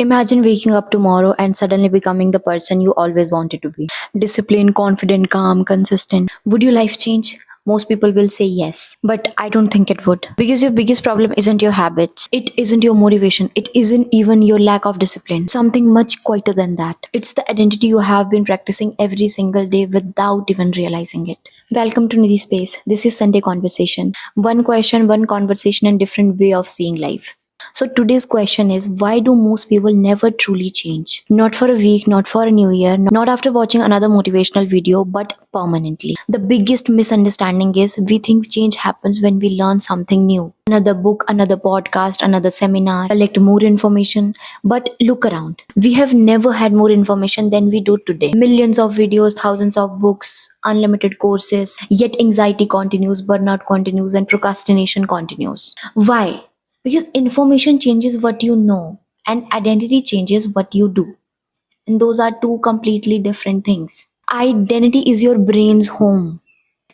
Imagine waking up tomorrow and suddenly becoming the person you always wanted to be. Disciplined, confident, calm, consistent. Would your life change? Most people will say yes, but I don't think it would. Because your biggest problem isn't your habits, it isn't your motivation, it isn't even your lack of discipline. Something much quieter than that. It's the identity you have been practicing every single day without even realizing it. Welcome to Nidhi Space. This is Sunday Conversation. One question, one conversation, and different way of seeing life. So today's question is, why do most people never truly change? Not for a week, not for a new year, not after watching another motivational video, but permanently. The biggest misunderstanding is we think change happens when we learn something new. Another book, another podcast, another seminar, collect more information. But look around. We have never had more information than we do today. Millions of videos, thousands of books, unlimited courses. Yet anxiety continues, burnout continues, and procrastination continues. Why? Because information changes what you know, and identity changes what you do. And those are two completely different things. Identity is your brain's home.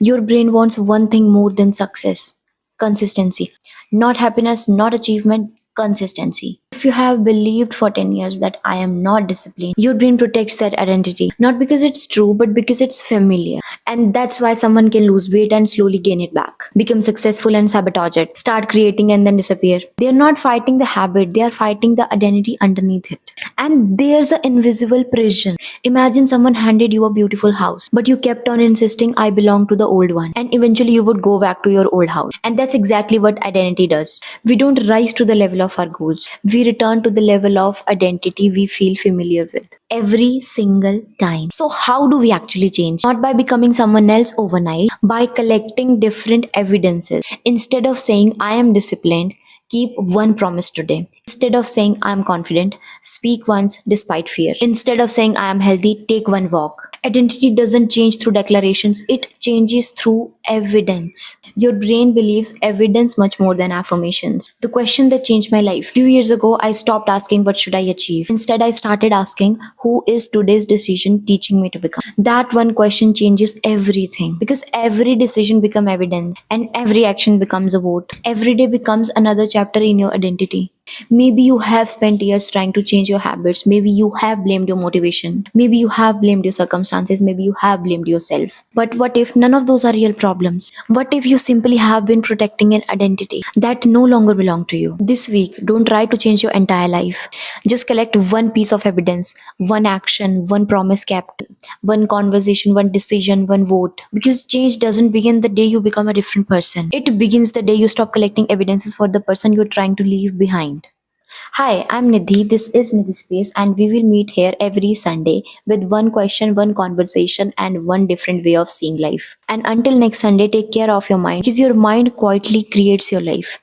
Your brain wants one thing more than success: consistency. Not happiness, not achievement, consistency. If you have believed for 10 years that I am not disciplined, your brain protects that identity. Not because it's true, but because it's familiar. And that's why someone can lose weight and slowly gain it back, become successful and sabotage it, start creating and then disappear. They are not fighting the habit, they are fighting the identity underneath it. And there's an invisible prison. Imagine someone handed you a beautiful house, but you kept on insisting, I belong to the old one. And eventually you would go back to your old house. And that's exactly what identity does. We don't rise to the level of our goals, we return to the level of identity we feel familiar with every single time. So, how do we actually change? Not by becoming someone else overnight, by collecting different evidences. Instead of saying, I am disciplined, keep one promise today. Instead of saying, I am confident, speak once despite fear. Instead of saying, I am healthy, take one walk. Identity doesn't change through declarations, it changes through evidence. Your brain believes evidence much more than affirmations. The question that changed my life. A few years ago, I stopped asking, what should I achieve? Instead, I started asking, who is today's decision teaching me to become? That one question changes everything, because every decision becomes evidence and every action becomes a vote. Every day becomes another chapter in your identity. Maybe you have spent years trying to change your habits. Maybe you have blamed your motivation. Maybe you have blamed your circumstances. Maybe you have blamed yourself. But what if none of those are real problems? What if you simply have been protecting an identity that no longer belongs to you? This week, don't try to change your entire life. Just collect one piece of evidence, one action, one promise kept, one conversation, one decision, one vote. Because change doesn't begin the day you become a different person. It begins the day you stop collecting evidences for the person you're trying to leave behind. Hi, I'm Nidhi. This is Nidhi Space, and we will meet here every Sunday with one question, one conversation, and one different way of seeing life. And until next Sunday, take care of your mind, because your mind quietly creates your life.